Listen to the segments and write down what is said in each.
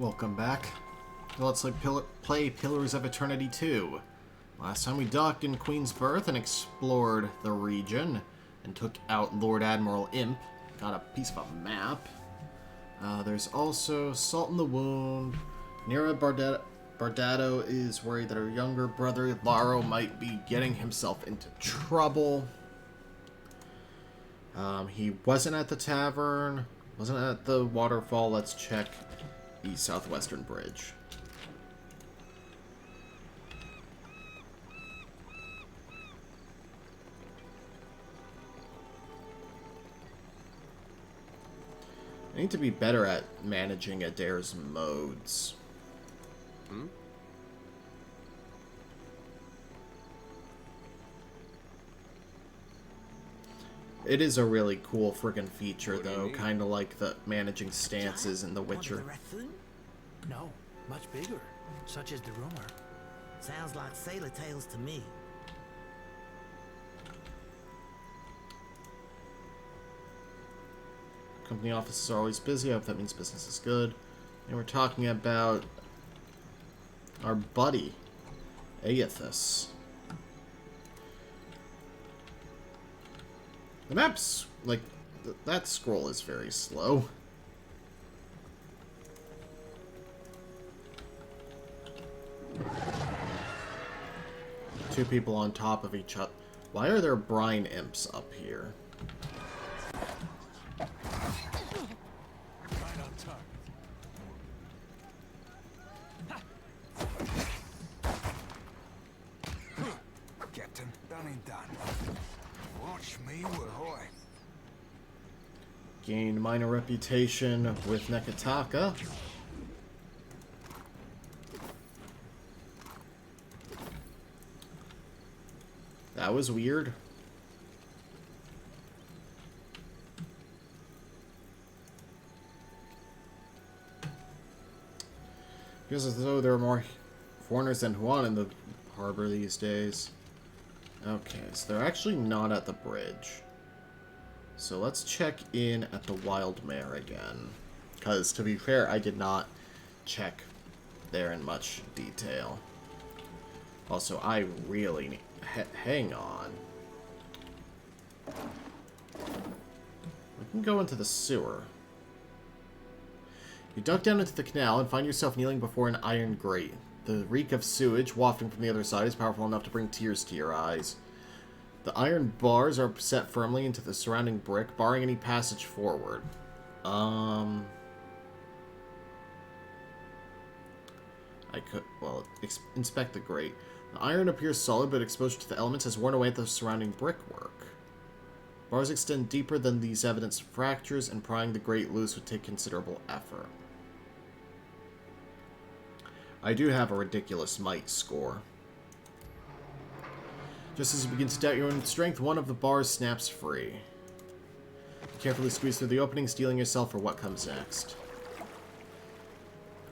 Welcome back. Let's play Pillars of Eternity 2. Last time we docked in Queen's Berth and explored the region and took out Lord Admiral Imp. Got a piece of a map. There's also Salt in the Wound. Nera Bardado is worried that her younger brother Laro might be getting himself into trouble. He wasn't at the tavern, wasn't at the waterfall. Let's check the southwestern bridge. I need to be better at managing Adair's modes. It is a really cool friggin' feature, though, kind of like the managing stances in The Witcher. No, much bigger. Such is the rumor. Sounds like sailor tales to me. Company offices are always busy. I hope that means business is good. And we're talking about our buddy, Aethys. The map's, like, that scroll is very slow. Two people on top of each other. Why are there brine imps up here? Captain, done and done. Watch me whirl. Gained minor reputation with Nekataka. That was weird. Feels as though there are more foreigners than Huan in the harbor these days. Okay, so they're actually not at the bridge. So let's check in at the Wild Mare again. Because, to be fair, I did not check there in much detail. Also, I really need... hang on. We can go into the sewer. You duck down into the canal and find yourself kneeling before an iron grate. The reek of sewage wafting from the other side is powerful enough to bring tears to your eyes. The iron bars are set firmly into the surrounding brick, barring any passage forward. I could, well, inspect the grate. The iron appears solid, but exposure to the elements has worn away the surrounding brickwork. Bars extend deeper than these evidence fractures, and prying the grate loose would take considerable effort. I do have a ridiculous might score. Just as you begin to doubt your own strength, one of the bars snaps free. You carefully squeeze through the opening, steeling yourself for what comes next.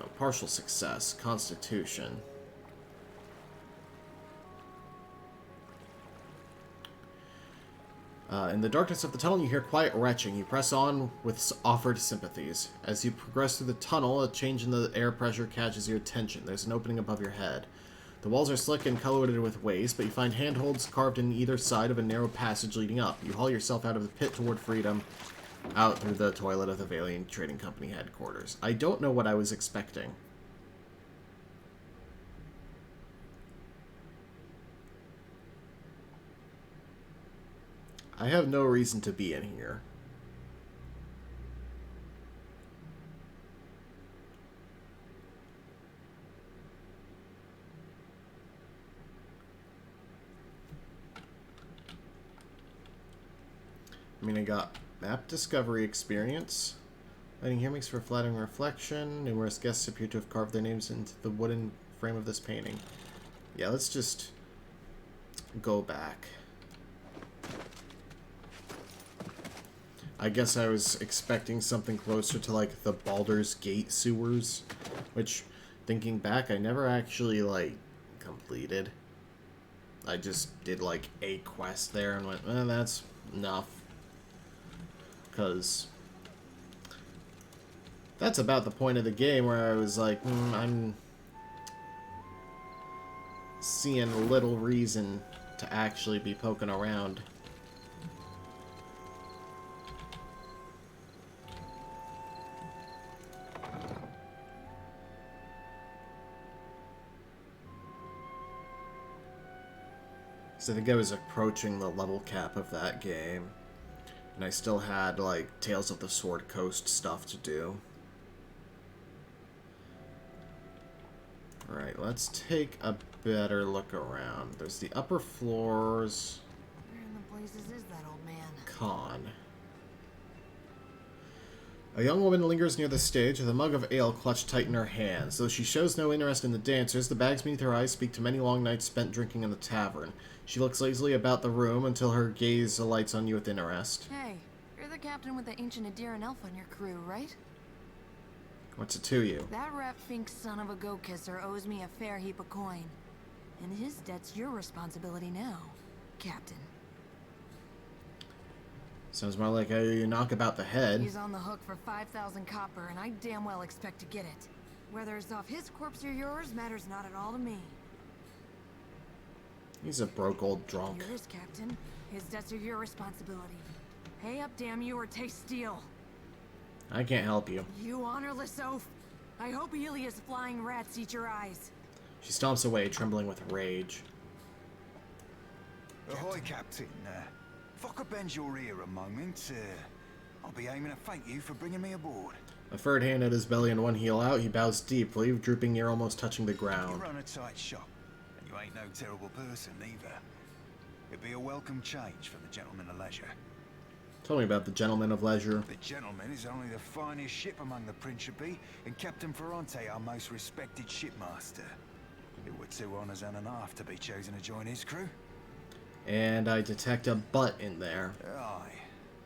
Oh, partial success. Constitution. In the darkness of the tunnel, you hear quiet retching. You press on with offered sympathies. As you progress through the tunnel, a change in the air pressure catches your attention. There's an opening above your head. The walls are slick and colored with waste, but you find handholds carved in either side of a narrow passage leading up. You haul yourself out of the pit toward freedom, out through the toilet of the Valiant Trading Company headquarters. I don't know what I was expecting. I have no reason to be in here. I mean, I got map discovery experience. Lighting here makes for flattering reflection. Numerous guests appear to have carved their names into the wooden frame of this painting. Yeah, let's just go back. I guess I was expecting something closer to, like, the Baldur's Gate sewers. Which, thinking back, I never actually, like, completed. I just did, like, a quest there and went, that's enough. Because That's about the point of the game where I was like, I'm seeing little reason to actually be poking around. So I think I was approaching the level cap of that game. And I still had, like, Tales of the Sword Coast stuff to do. Alright, let's take a better look around. There's the upper floors. Where in the blazes is that old man? Con. A young woman lingers near the stage with a mug of ale clutched tight in her hands. Though she shows no interest in the dancers, the bags beneath her eyes speak to many long nights spent drinking in the tavern. She looks lazily about the room until her gaze alights on you with interest. Hey, you're the captain with the ancient Adiran elf on your crew, right? What's it to you? That rat-fink son of a go-kisser owes me a fair heap of coin. And his debt's your responsibility now, Captain. Sounds more like a knockabout the head. He's on the hook for 5,000 copper, and I damn well expect to get it. Whether it's off his corpse or yours matters not at all to me. He's a broke old drunk. Yours, Captain. His debts are your responsibility. Pay up, damn you, or taste steel. I can't help you. You honorless oaf. I hope Elia's flying rats eat your eyes. She stomps away, trembling with rage. Ahoy, Captain. If I could bend your ear a moment, I'll be aiming to thank you for bringing me aboard. A third hand at his belly and one heel out, he bows deeply, drooping ear almost touching the You ground. run a tight shop, and you ain't no terrible person either. It'd be a welcome change for the gentleman of leisure. Tell me about the Gentleman of Leisure. The gentleman is only the finest ship among the Principe, and Captain Ferrante our most respected shipmaster. It were 2 honors and a half to be chosen to join his crew. And I detect a butt in there. Aye,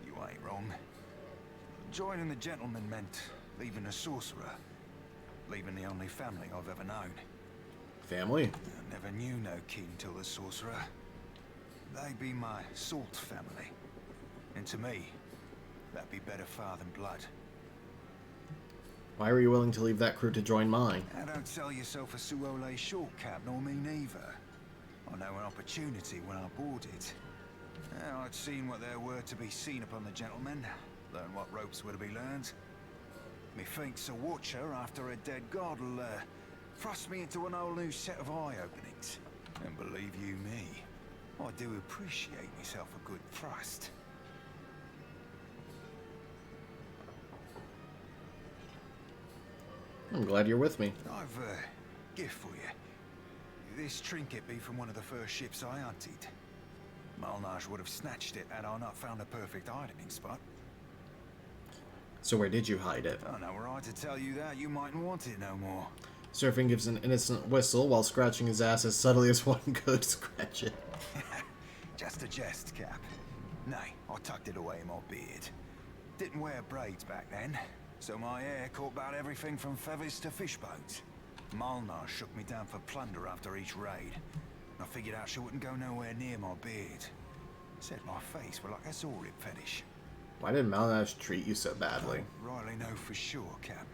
you ain't wrong. Joining the gentleman meant leaving the sorcerer. Leaving the only family I've ever known. Family? I never knew no kin till the sorcerer. They be my salt family. And to me, that'd be better far than blood. Why were you willing to leave that crew to join mine? Now don't sell yourself a Suole short cap, nor me neither. I know an opportunity when I boarded. Now I'd seen what there were to be seen upon the gentlemen, learn what ropes were to be learned. Methinks a watcher after a dead god'll thrust me into an whole new set of eye openings. And believe you me, I do appreciate myself a good thrust. I'm glad you're with me. I've a gift for you. This trinket be from one of the first ships I hunted. Malnage would have snatched it had I not found a perfect hiding spot. So where did you hide it? I know were I to tell you that, you mightn't want it no more. Surfing gives an innocent whistle while scratching his ass as subtly as one could scratch it. Just a jest, Cap. Nay, I tucked it away in my beard. Didn't wear braids back then, so my hair caught about everything from feathers to fish bones. Malnar shook me down for plunder after each raid. I figured out she wouldn't go nowhere near my beard. Said my face were like a saw-rip fetish. Why did Malnash treat you so badly? Rightly know for sure, Cap.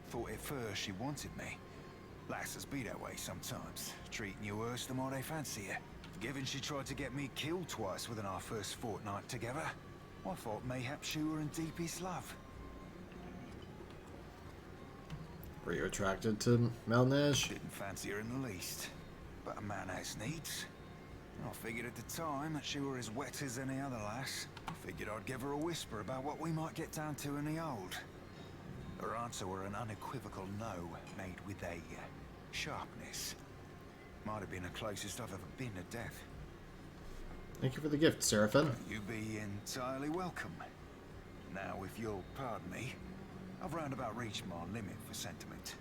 Thought at first she wanted me. Lasses be that way sometimes, treating you worse the more they fancy you. Given she tried to get me killed twice within our first fortnight together, I thought mayhap she were in deepest love. Were you attracted to Malnash? Didn't fancy her in the least, but a man has needs. I figured at the time that she were as wet as any other lass. I figured I'd give her a whisper about what we might get down to in the old. Her answer were an unequivocal no, made with a sharpness. Might have been the closest I've ever been to death. Thank you for the gift, Seraphim. You be entirely welcome. Now, if you'll pardon me, I've roundabout reached my limit for sentiment.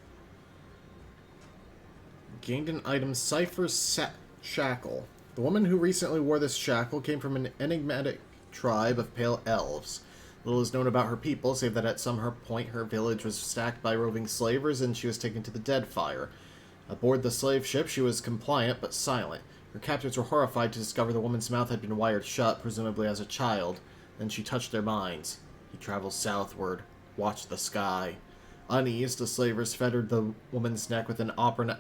Gained an item, Cypher's Shackle. The woman who recently wore this shackle came from an enigmatic tribe of pale elves. Little is known about her people, save that at some point her village was sacked by roving slavers and she was taken to the Deadfire. Aboard the slave ship, she was compliant but silent. Her captors were horrified to discover the woman's mouth had been wired shut, presumably as a child. Then she touched their minds. He travels southward. Watch the sky. Uneased, the slavers fettered the woman's neck with an iron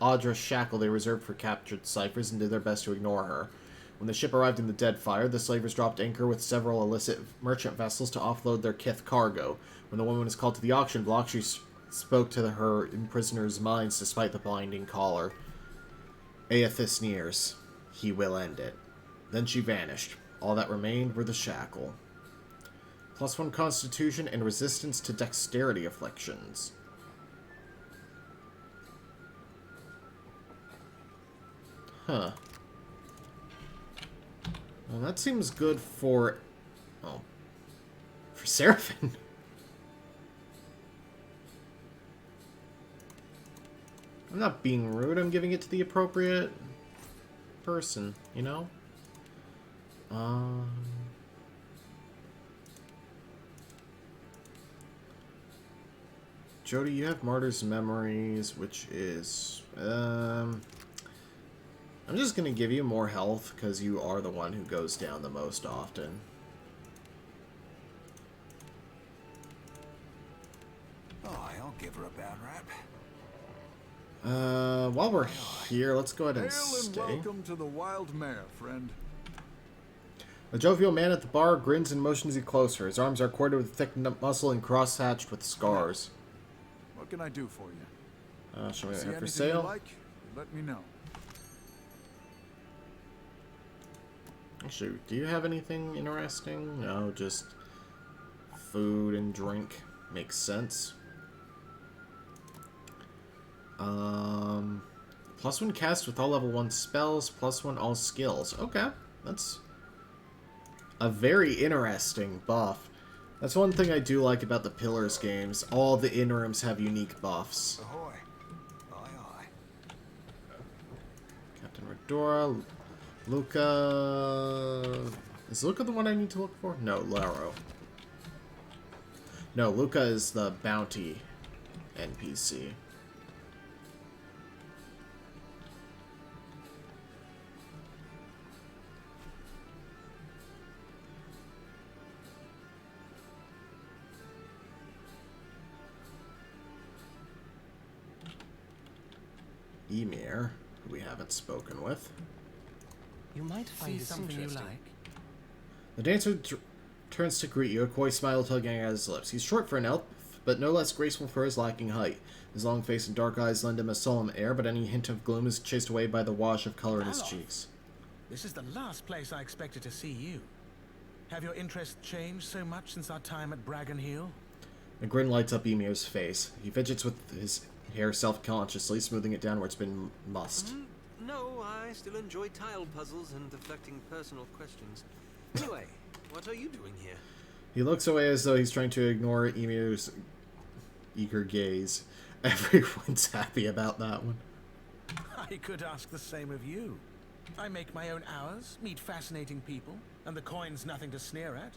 Audra shackle they reserved for captured ciphers and did their best to ignore her. When the ship arrived in the Deadfire, the slavers dropped anchor with several illicit merchant vessels to offload their kith cargo. When the woman was called to the auction block, she spoke to her imprisoners' minds despite the blinding collar. Aethys sneers. He will end it. Then she vanished. All that remained were the shackle. +1 constitution and resistance to dexterity afflictions. Huh. Well, that seems good for... Oh. For Seraphim. I'm not being rude, I'm giving it to the appropriate person, you know? Jody, you have Martyr's Memories, which is... I'm just gonna give you more health, because you are the one who goes down the most often. Oh, I'll give her a bad rap. While we're here, let's go ahead and Hail and stay. welcome to the Wild Mare, friend. A jovial man at the bar grins and motions you closer. His arms are corded with thick muscle and cross-hatched with scars. What can I do for you? Show me See that for anything sale. you like? Let me know. Oh, shoot, do you have anything interesting? No, just food and drink. Makes sense. +1 cast with all level 1 spells, +1 all skills. Okay, that's a very interesting buff. That's one thing I do like about the Pillars games. All the interims have unique buffs. Ahoy. Aye, aye. Captain Redora, Luca... Is Luca the one I need to look for? No, Laro. No, Luca is the bounty NPC. Emir, who we haven't spoken with. You might find this something you interesting. like. The dancer turns to greet you, a coy smile tugging at his lips. He's short for an elf, but no less graceful for his lacking height. His long face and dark eyes lend him a solemn air, but any hint of gloom is chased away by the wash of color in his Alof. cheeks. This is the last place I expected to see you. Have your interests changed so much since our time at Bragan Hill? A grin lights up Emir's face. He fidgets with his hair self-consciously, smoothing it down where it's been mussed. No, I still enjoy tile puzzles and deflecting personal questions. Anyway, what are you doing here? He looks away as though he's trying to ignore Emir's eager gaze. Everyone's happy about that one. I could ask the same of you. I make my own hours, meet fascinating people, and the coin's nothing to sneer at.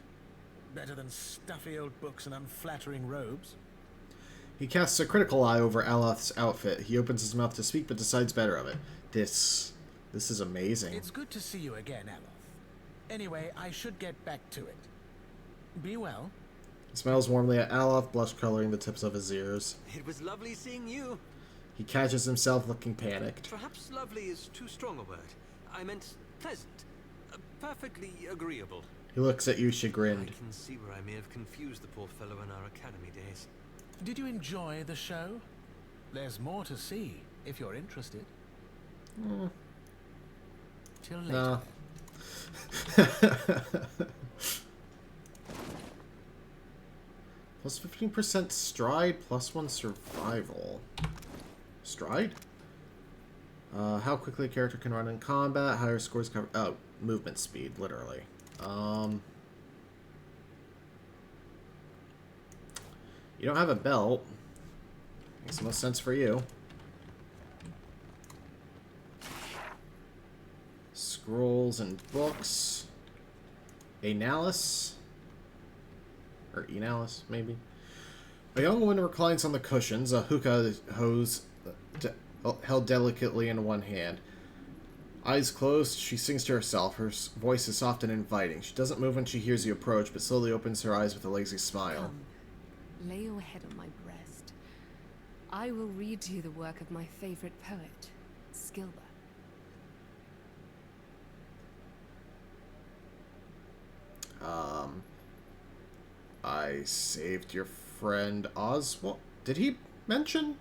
Better than stuffy old books and unflattering robes. He casts a critical eye over Aloth's outfit. He opens his mouth to speak, but decides better of it. This is amazing. It's good to see you again, Aloth. Anyway, I should get back to it. Be well. He smiles warmly at Aloth, blush coloring the tips of his ears. It was lovely seeing you. He catches himself looking panicked. Perhaps lovely is too strong a word. I meant pleasant. Perfectly agreeable. He looks at you I chagrined. can see where I may have confused the poor fellow in our academy days. Did you enjoy the show? There's more to see, if you're interested. Till later. No. Plus 15% stride, +1 survival. Stride? How quickly a character can run in combat, higher scores cover... Oh, movement speed, literally. You don't have a belt. Makes the most sense for you. Scrolls and books. Analis. Or Enalis, maybe. A young woman reclines on the cushions, a hookah hose held delicately in one hand. Eyes closed, she sings to herself. Her voice is soft and inviting. She doesn't move when she hears you approach, but slowly opens her eyes with a lazy smile. Come, lay your head on my breast. I will read to you the work of my favorite poet, Skilber. I saved your friend Oswald. Did he mention?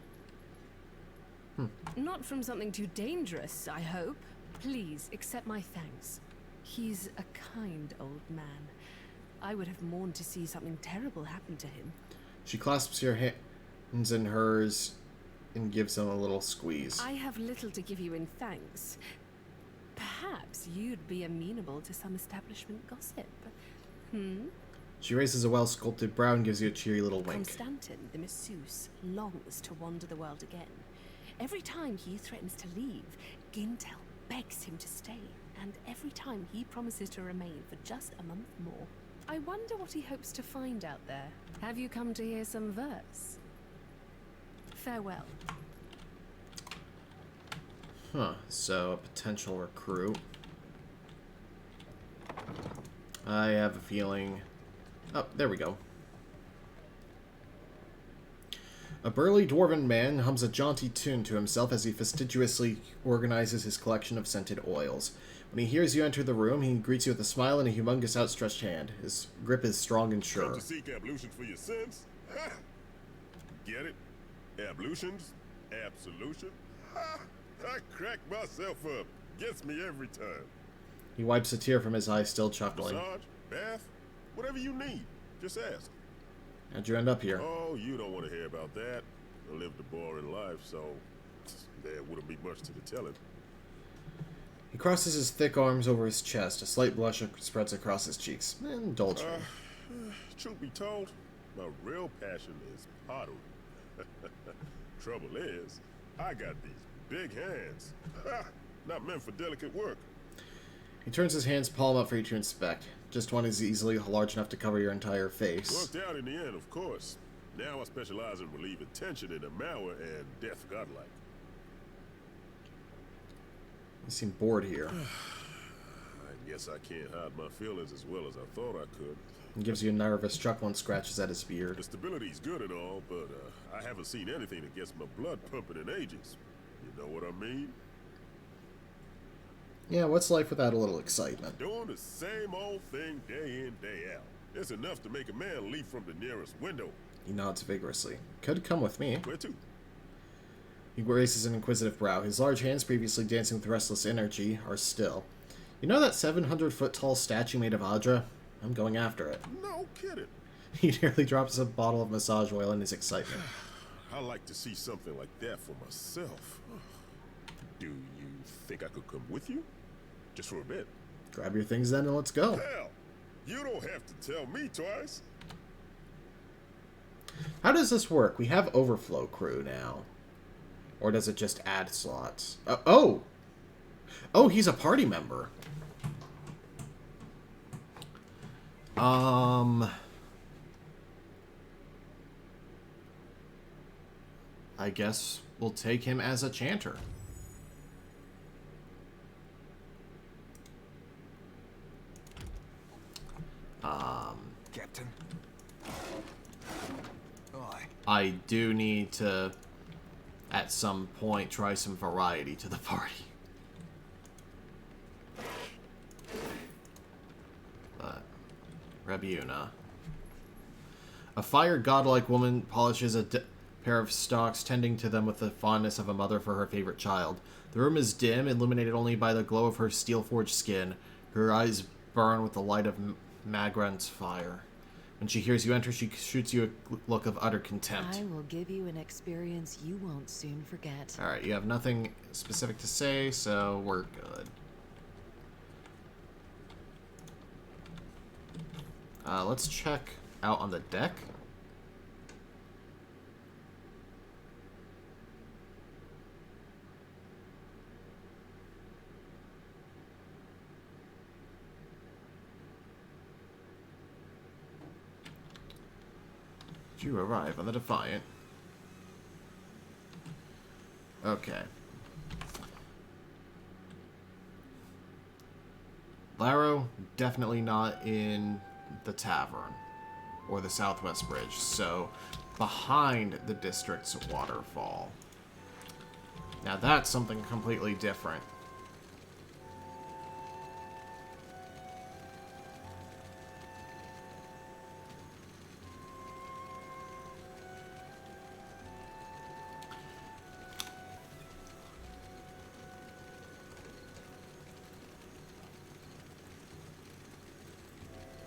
Not from something too dangerous, I hope. Please accept my thanks. He's a kind old man. I would have mourned to see something terrible happen to him. She clasps your hands in hers and gives them a little squeeze. I have little to give you in thanks. Perhaps you'd be amenable to some establishment gossip. She raises a well-sculpted brow and gives you a cheery little wink. Constantin, the masseuse, longs to wander the world again. Every time he threatens to leave, Gintel begs him to stay, and every time he promises to remain for just a month more. I wonder what he hopes to find out there. Have you come to hear some verse? Farewell. Huh, so a potential recruit. I have a feeling... Oh, there we go. A burly dwarven man hums a jaunty tune to himself as he fastidiously organizes his collection of scented oils. When he hears you enter the room, he greets you with a smile and a humongous outstretched hand. His grip is strong and sure. Come to seek ablutions for your sins? Ha! Get it? Ablutions? Absolution? Ha! I crack myself up. Gets me every time. He wipes a tear from his eye, still chuckling. Massage? Bath? Whatever you need. Just ask. How'd you end up here? Oh, you don't want to hear about that. I lived a boring life, so there wouldn't be much to the telling. He crosses his thick arms over his chest. A slight blush spreads across his cheeks. Indulge me. Truth be told, my real passion is pottery. Trouble is, I got these big hands. Not meant for delicate work. He turns his hand's palm up for you to inspect. Just one is easily large enough to cover your entire face. Worked out in the end, of course. Now I specialize in relieving tension in the Mauer and death godlike. You seem bored here. I guess I can't hide my feelings as well as I thought I could. He gives you a nervous chuckle and scratches at his beard. The stability's good and all, but I haven't seen anything that gets my blood pumping in ages. You know what I mean? Yeah, what's life without a little excitement? Doing the same old thing day in, day out. It's enough to make a man leap from the nearest window. He nods vigorously. Could come with me. Where to? He raises an inquisitive brow. His large hands, previously dancing with restless energy, are still. You know that 700-foot-tall statue made of Adra? I'm going after it. No kidding. He nearly drops a bottle of massage oil in his excitement. I like to see something like that for myself. Do you think I could come with you? Just for a bit. Grab your things then and let's go. Hell, you don't have to tell me twice. How does this work? We have overflow crew now. Or does it just add slots? Oh! Oh, he's a party member. I guess we'll take him as a chanter. Captain? Aye. I do need to, at some point, try some variety to the party. But, Rebuna. A fire godlike woman polishes a pair of stalks, tending to them with the fondness of a mother for her favorite child. The room is dim, illuminated only by the glow of her steel-forged skin. Her eyes burn with the light of Magran's fire. When she hears you enter, she shoots you a look of utter contempt. I will give you an experience you won't soon forget. Alright, you have nothing specific to say, so we're good. Let's check out on the deck. You arrive on the Defiant. Okay. Laro, definitely not in the tavern or the Southwest Bridge, so behind the district's waterfall. Now that's something completely different.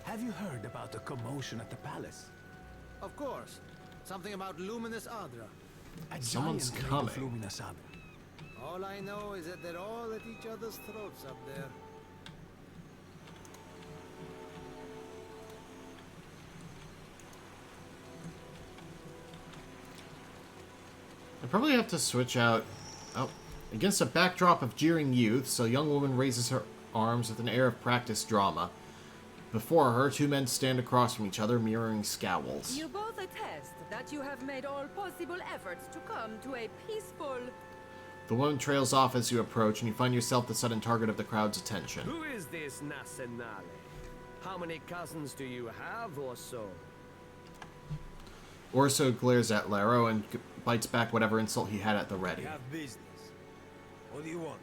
Have you heard about the commotion at the palace? Of course. Something about Luminous Adra. A Someone's giant coming. made of Luminous Adra. All I know is that they're all at each other's throats up there. I probably have to switch out... Oh. Against a backdrop of jeering youths, a young woman raises her arms with an air of practiced drama. Before her, two men stand across from each other, mirroring scowls. You both attest that you have made all possible efforts to come to a peaceful... The woman trails off as you approach, and you find yourself the sudden target of the crowd's attention. Who is this Nasenale? How many cousins do you have, or so? Orso glares at Laro and bites back whatever insult he had at the ready. Have business. What do you want?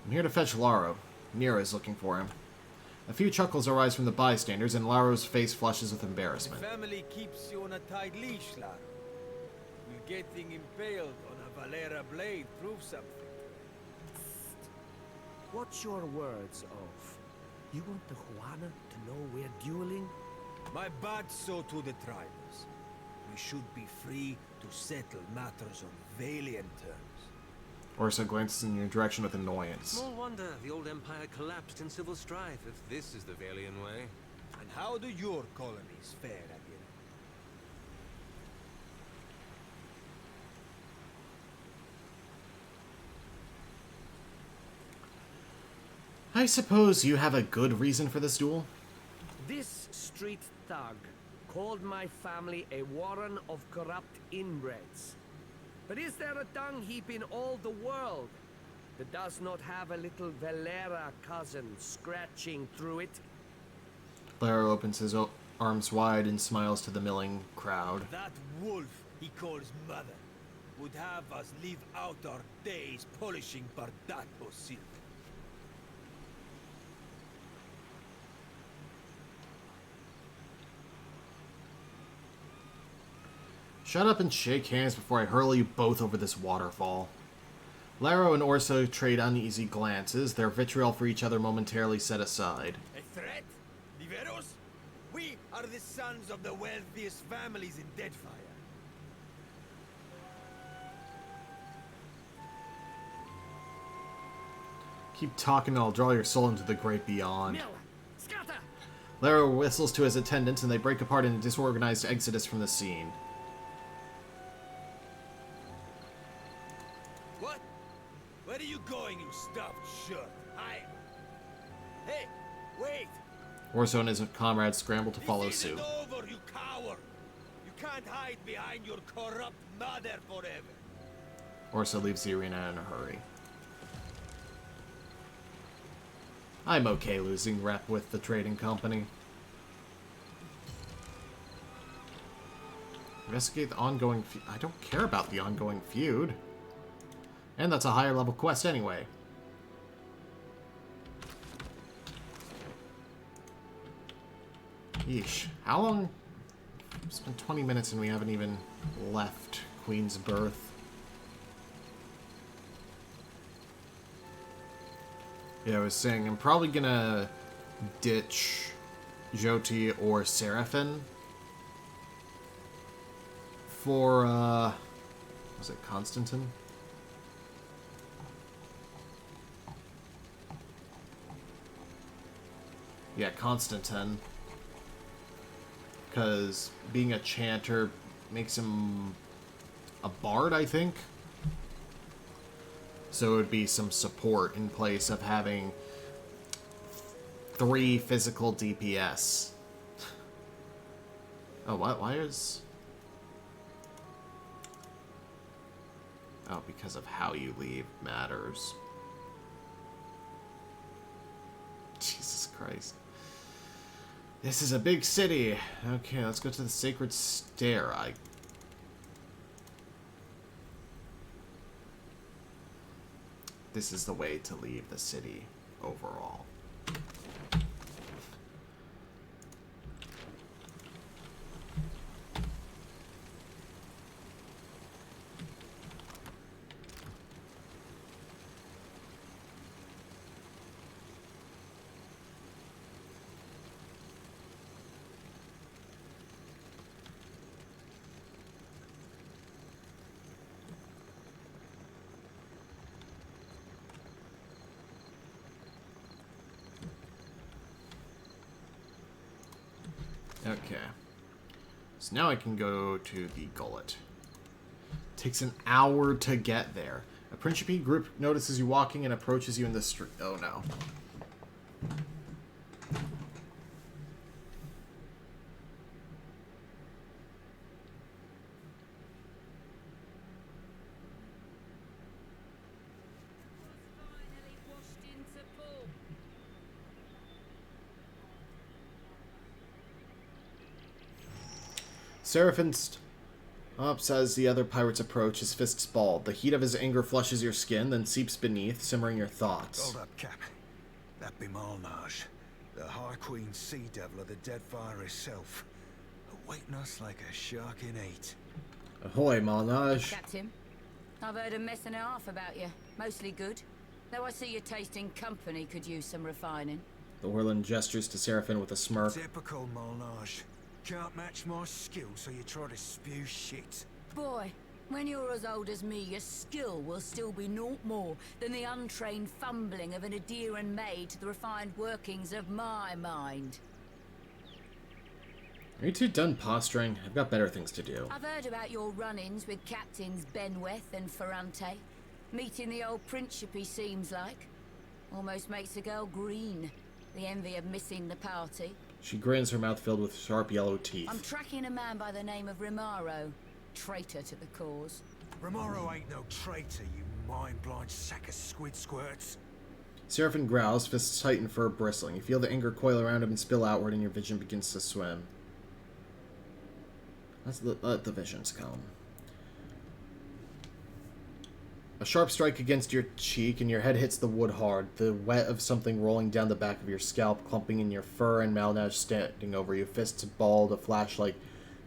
I'm here to fetch Laro. Nira is looking for him. A few chuckles arise from the bystanders, and Laro's face flushes with embarrassment. The family keeps you on a tight leash, Laro. Will getting impaled on a Valera blade prove something? What's your words of? You want the Juana to know we're dueling? My bad so to the tribals. We should be free to settle matters on Valiant terms. Orso glances in your direction with annoyance. Small wonder the old empire collapsed in civil strife, if this is the Valiant way. And how do your colonies fare at the end? I suppose you have a good reason for this duel? This street thug called my family a warren of corrupt inbreds. But is there a dung heap in all the world that does not have a little Valera cousin scratching through it? Laro opens his arms wide and smiles to the milling crowd. That wolf he calls mother would have us live out our days polishing Bardato silver. Shut up and shake hands before I hurl you both over this waterfall. Laro and Orso trade uneasy glances, their vitriol for each other momentarily set aside. A threat? Liberos? We are the sons of the wealthiest families in Deadfire. Keep talking and I'll draw your soul into the great beyond. Mill! Scatter! Laro whistles to his attendants and they break apart in a disorganized exodus from the scene. What? Where are you going, you stuffed shirt? Hey, wait! Orso and his comrades scramble to follow This suit. isn't over, you coward! You can't hide behind your corrupt mother forever. Orso leaves the arena in a hurry. I'm okay losing rep with the trading company. Investigate the ongoing feud. I don't care about the ongoing feud. And that's a higher level quest anyway. Yeesh. How long? It's been 20 minutes and we haven't even left Queen's Birth. Yeah, I was saying, I'm probably gonna ditch Jyoti or Seraphin for, was it Constantine? Yeah, Constantine. Because being a chanter makes him a bard, I think. So it would be some support in place of having 3 physical DPS. Oh, what? Why is... Oh, because of how you leave matters. Jesus Christ. This is a big city. Okay, let's go to the Sacred Stair. This is the way to leave the city overall. Okay. So now I can go to the Gullet. Takes an hour to get there. A Principe group notices you walking and approaches you in the street. Oh no. Seraphin stops as the other pirates approach, his fists balled. The heat of his anger flushes your skin, then seeps beneath, simmering your thoughts. Hold up, Cap. That be Malnage, the High Queen Sea Devil of the Deadfire herself, awaiting us like a shark in heat. Ahoy, Malnage. Captain, I've heard a mess and a half about you. Mostly good. Though I see your taste in company could use some refining. The Whirlin gestures to Seraphin with a smirk. Typical Malnage. Can't match my skill, so you try to spew shit. Boy, when you're as old as me, your skill will still be naught more than the untrained fumbling of an Adeiran maid to the refined workings of my mind. Are you two done posturing? I've got better things to do. I've heard about your run-ins with Captains Benweth and Ferrante. Meeting the old Principe seems like. Almost makes a girl green. The envy of missing the party. She grins, her mouth filled with sharp yellow teeth. I'm tracking a man by the name of Rimaro. Traitor to the cause. Rimaro ain't no traitor, you mind-blind sack of squid squirts. Seraphin growls, fists tight and fur bristling. You feel the anger coil around him and spill outward, and your vision begins to swim. Let the visions come. A sharp strike against your cheek, and your head hits the wood hard. The wet of something rolling down the back of your scalp, clumping in your fur, and Malnage standing over you, fists balled, a flash like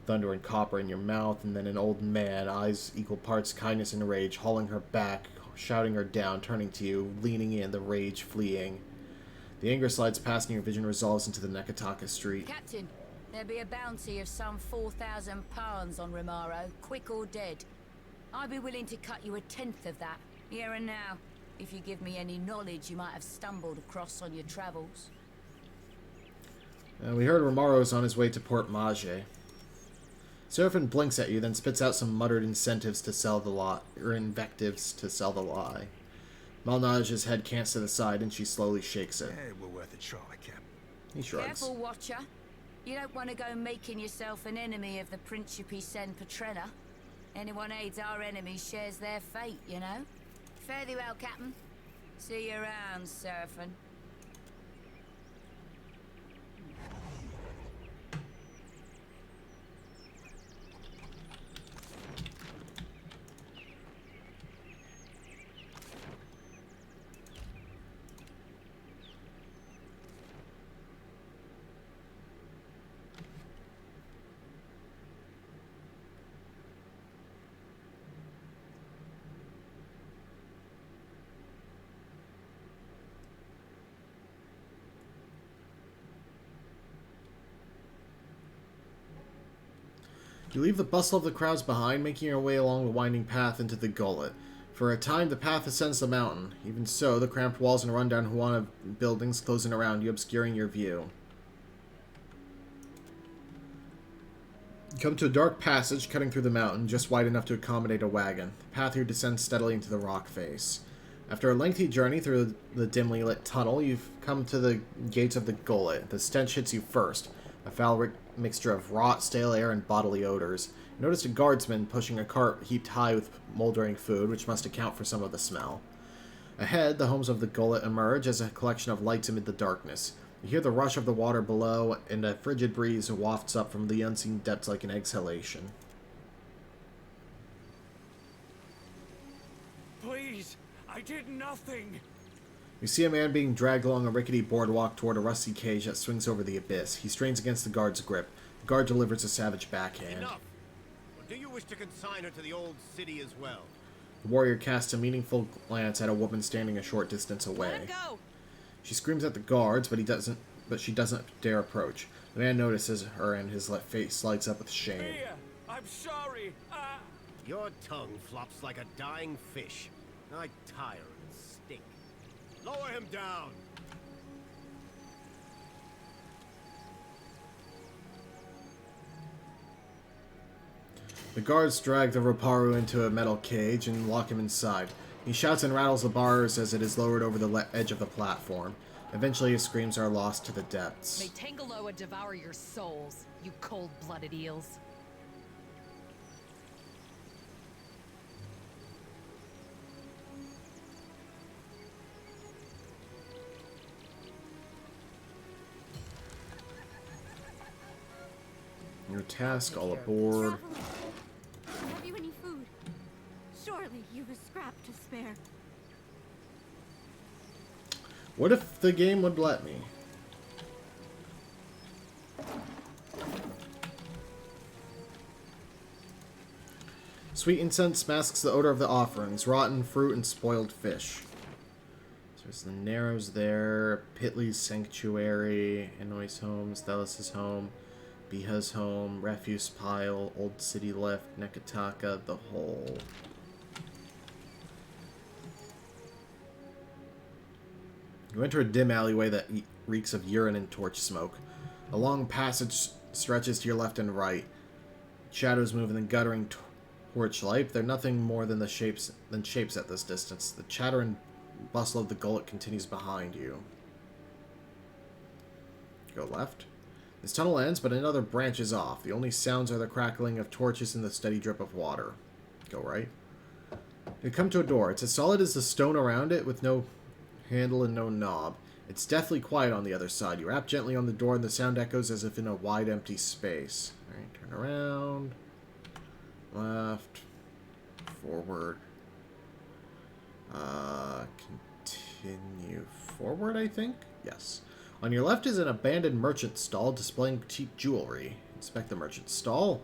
thunder and copper in your mouth, and then an old man, eyes equal parts kindness and rage, hauling her back, shouting her down, turning to you, leaning in, the rage fleeing. The anger slides past, and your vision resolves into the Nekataka street. Captain, there'll be a bounty of some 4,000 pounds on Rimaro, quick or dead. I'd be willing to cut you 1/10 of that, here and now, if you give me any knowledge you might have stumbled across on your travels. We heard Romaro's on his way to Port Mage. Seraphin blinks at you, then spits out some muttered incentives to sell the lie, or invectives to sell the lie. Malnage's head cants to the side, and she slowly shakes it. Yeah, we're worth a try, Cap. He shrugs. Careful, Watcher. You don't want to go making yourself an enemy of the Principe Sen Patrena. Anyone aids our enemies shares their fate, you know? Fare thee well, Captain. See you around, Seraphin. You leave the bustle of the crowds behind, making your way along the winding path into the gullet. For a time, the path ascends the mountain. Even so, the cramped walls and rundown Huana buildings closing around you, obscuring your view. You come to a dark passage cutting through the mountain, just wide enough to accommodate a wagon. The path here descends steadily into the rock face. After a lengthy journey through the dimly lit tunnel, you've come to the gates of the gullet. The stench hits you first. A foul mixture of rot, stale air, and bodily odors. You noticed a guardsman pushing a cart heaped high with moldering food, which must account for some of the smell. Ahead, the homes of the gullet emerge as a collection of lights amid the darkness. You hear the rush of the water below, and a frigid breeze wafts up from the unseen depths like an exhalation. Please, I did nothing. You see a man being dragged along a rickety boardwalk toward a rusty cage that swings over the abyss. He strains against the guard's grip. The guard delivers a savage backhand. Enough. Or do you wish to consign her to the old city as well? The warrior casts a meaningful glance at a woman standing a short distance away. Let him go. She screams at the guards, but she doesn't dare approach. The man notices her, and his face lights up with shame. Mia, I'm sorry. Your tongue flops like a dying fish. I tire and stink. Lower him down. The guards drag the Roparu into a metal cage and lock him inside. He shouts and rattles the bars as it is lowered over the edge of the platform. Eventually his screams are lost to the depths. May Tangaloa devour your souls, you cold-blooded eels. Your task, all aboard. Have you any food? Surely you've a scrap to spare. What if the game would let me? Sweet incense masks the odor of the offerings, rotten fruit and spoiled fish. So there's the Narrows there, Pitley's Sanctuary, Inoi's home, Stellis' home, Biha's home, Refuse Pile, Old City Lift, Nekataka, the Hole. You enter a dim alleyway that reeks of urine and torch smoke. A long passage stretches to your left and right. Shadows move in the guttering torchlight. They're nothing more than shapes at this distance. The chatter and bustle of the gullet continues behind you. Go left. This tunnel ends, but another branches off. The only sounds are the crackling of torches and the steady drip of water. Go right. You come to a door. It's as solid as the stone around it, with no handle and no knob. It's deathly quiet on the other side. You rap gently on the door and the sound echoes as if in a wide empty space. Alright, turn around. Left. Forward. Continue forward, I think? Yes. On your left is an abandoned merchant stall displaying cheap jewelry. Inspect the merchant stall.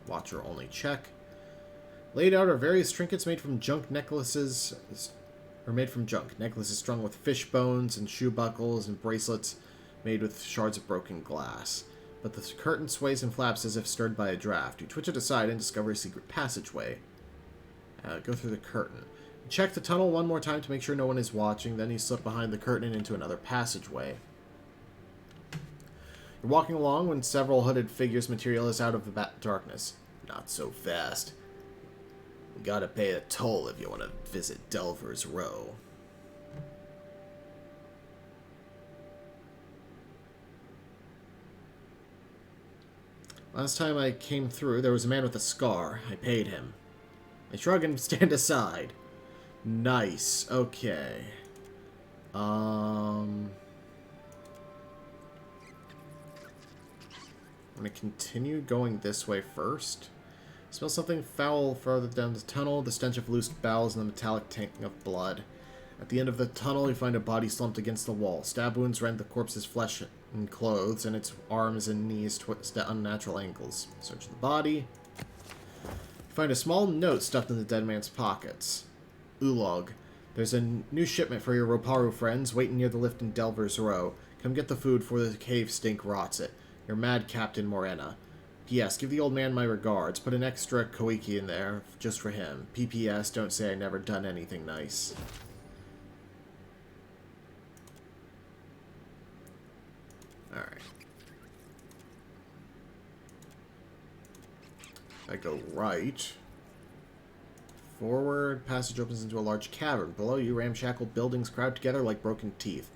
Watcher only check. Laid out are various trinkets made from junk necklaces, Necklaces strung with fish bones and shoe buckles and bracelets made with shards of broken glass. But the curtain sways and flaps as if stirred by a draft. You twitch it aside and discover a secret passageway. Go through the curtain. Check the tunnel one more time to make sure no one is watching, then you slip behind the curtain and into another passageway. You're walking along when several hooded figures materialize out of the darkness. Not so fast. You gotta pay a toll if you want to visit Delver's Row. Last time I came through, there was a man with a scar. I paid him. I shrug and stand aside. Nice. Okay. I'm gonna continue going this way first. Smell something foul further down the tunnel, the stench of loose bowels and the metallic tainting of blood. At the end of the tunnel, you find a body slumped against the wall. Stab wounds rend the corpse's flesh and clothes, and its arms and knees twist at unnatural angles. Search the body. You find a small note stuffed in the dead man's pockets. Ulog. There's a new shipment for your Roparu friends waiting near the lift in Delver's Row. Come get the food before the cave stink rots it. Your mad Captain Morena. P.S. Give the old man my regards. Put an extra koiki in there, just for him. P.P.S. Don't say I never done anything nice. Alright. I go right. Forward. Passage opens into a large cavern. Below you, ramshackle buildings crowd together like broken teeth.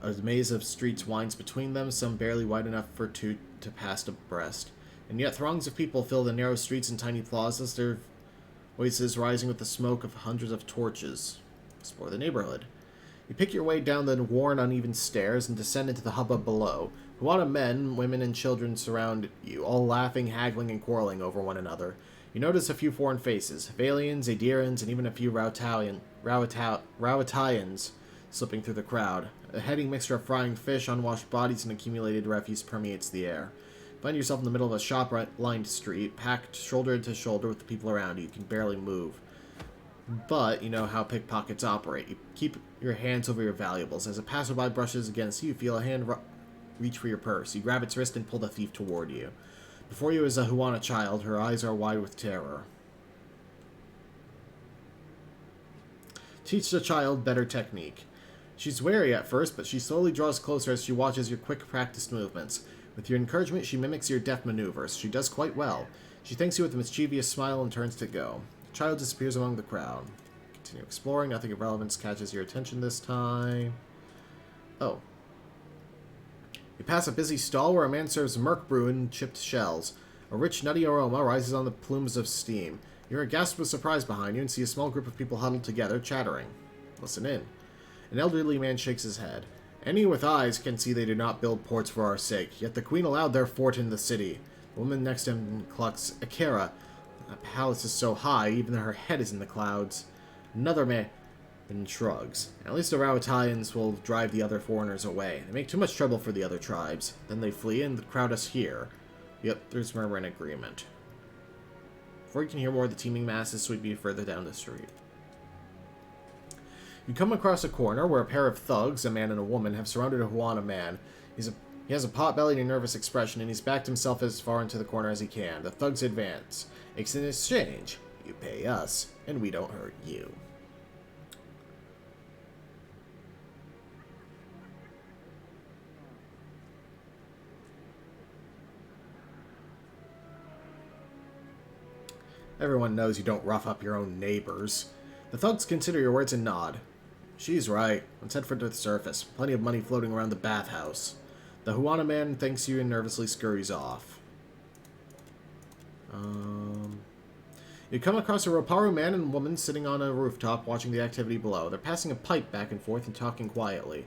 A maze of streets winds between them, some barely wide enough for two to pass abreast. And yet throngs of people fill the narrow streets and tiny plazas, their voices rising with the smoke of hundreds of torches. Explore the neighborhood. You pick your way down the worn, uneven stairs and descend into the hubbub below. Huana men, women, and children surround you, all laughing, haggling, and quarreling over one another. You notice a few foreign faces, Valians, Adirans, and even a few Rawatayans slipping through the crowd. A heady mixture of frying fish, unwashed bodies, and accumulated refuse permeates the air. You find yourself in the middle of a shop-lined street, packed shoulder to shoulder with the people around you. You can barely move. But you know how pickpockets operate. You keep your hands over your valuables. As a passerby brushes against you, you feel a hand reach for your purse. You grab its wrist and pull the thief toward you. Before you is a Huana child. Her eyes are wide with terror. Teach the child better technique. She's wary at first, but she slowly draws closer as she watches your quick practiced movements. With your encouragement, she mimics your deft maneuvers. She does quite well. She thanks you with a mischievous smile and turns to go. The child disappears among the crowd. Continue exploring. Nothing of relevance catches your attention this time. Oh. You pass a busy stall where a man serves murk brew in chipped shells. A rich, nutty aroma rises on the plumes of steam. You hear a gasp of surprise behind you and see a small group of people huddled together, chattering. Listen in. An elderly man shakes his head. Any with eyes can see they do not build ports for our sake, yet the queen allowed their fort in the city. The woman next to him clucks, Akira. That palace is so high, even her head is in the clouds. Another man shrugs. At least the Rawatayans will drive the other foreigners away. They make too much trouble for the other tribes. Then they flee and crowd us here. Yep, there's murmur and agreement. Before you can hear more, the teeming masses sweep you further down the street. You come across a corner where a pair of thugs, a man and a woman, have surrounded a Huana man. He has a pot-bellied and nervous expression, and he's backed himself as far into the corner as he can. The thugs advance. It's an exchange. You pay us, and we don't hurt you. Everyone knows you don't rough up your own neighbors. The thugs consider your words and nod. She's right. Let's head for the surface. Plenty of money floating around the bathhouse. The Huana man thanks you and nervously scurries off. You come across a Roparu man and woman sitting on a rooftop watching the activity below. They're passing a pipe back and forth and talking quietly.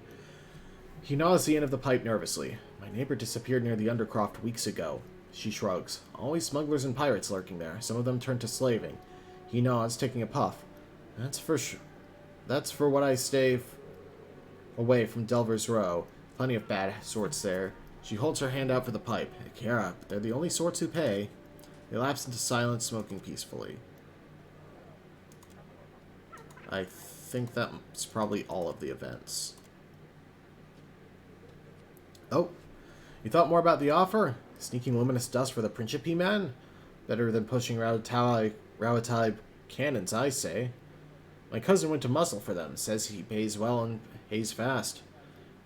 He gnaws the end of the pipe nervously. My neighbor disappeared near the Undercroft weeks ago. She shrugs. Always smugglers and pirates lurking there. Some of them turned to slaving. He nods, taking a puff. That's for what I stay away from Delver's Row. Plenty of bad sorts there. She holds her hand out for the pipe. Akira, but they're the only sorts who pay. They lapse into silence, smoking peacefully. I think that's probably all of the events. Oh, you thought more about the offer? Sneaking luminous dust for the Principe man? Better than pushing Rawatai cannons, I say. My cousin went to muscle for them. Says he pays well and pays fast.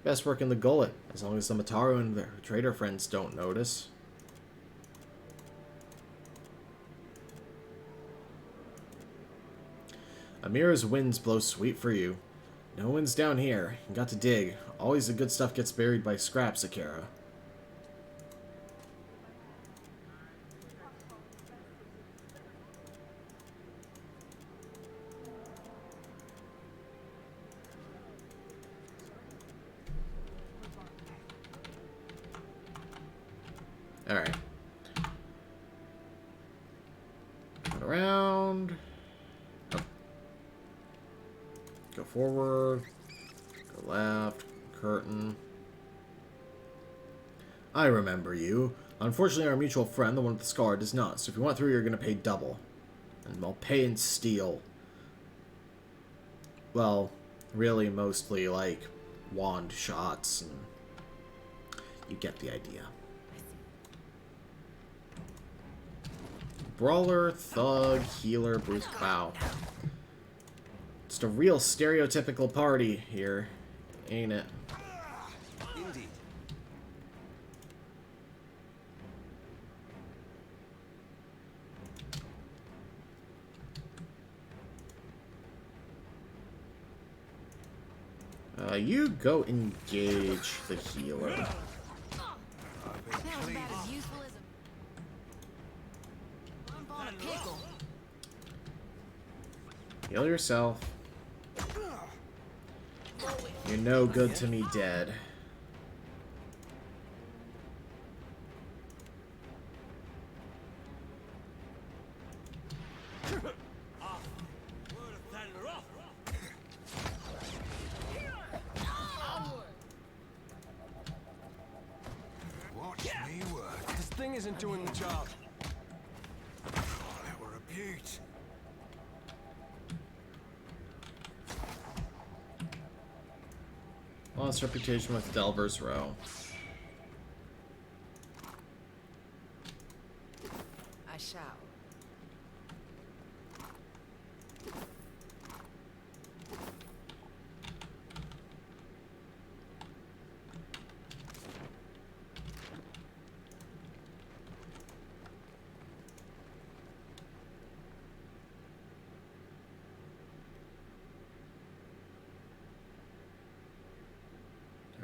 Best work in the gullet, as long as the Mataru and their trader friends don't notice. Amira's winds blow sweet for you. No winds down here. You got to dig. Always the good stuff gets buried by scraps, Akira. Alright. Turn around. Oh. Go forward. Go left. Curtain. I remember you. Unfortunately, our mutual friend, the one with the scar, does not. So if you want through, you're going to pay double. And I'll pay in steel. Well, really mostly like wand shots. And you get the idea. Brawler, thug, healer, Bruce. Wow. Just a real stereotypical party here, ain't it? Indeed. You go engage the healer. Sounds about as useful as a bump on a pickle. Heal yourself. Go with You're no good to me, dead. Watch me work. This thing isn't doing the job. That were a beaut. Lost reputation with Delver's Row. I shall.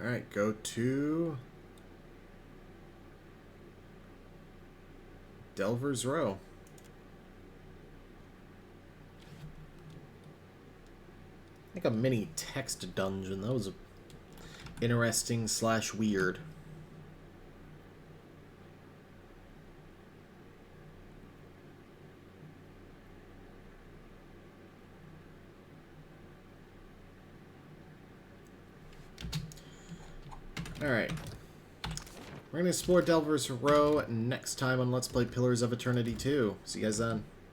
Alright, go to Delver's Row. Like a mini text dungeon. That was interesting / weird. Alright. We're going to explore Delver's Row next time on Let's Play Pillars of Eternity 2. See you guys then.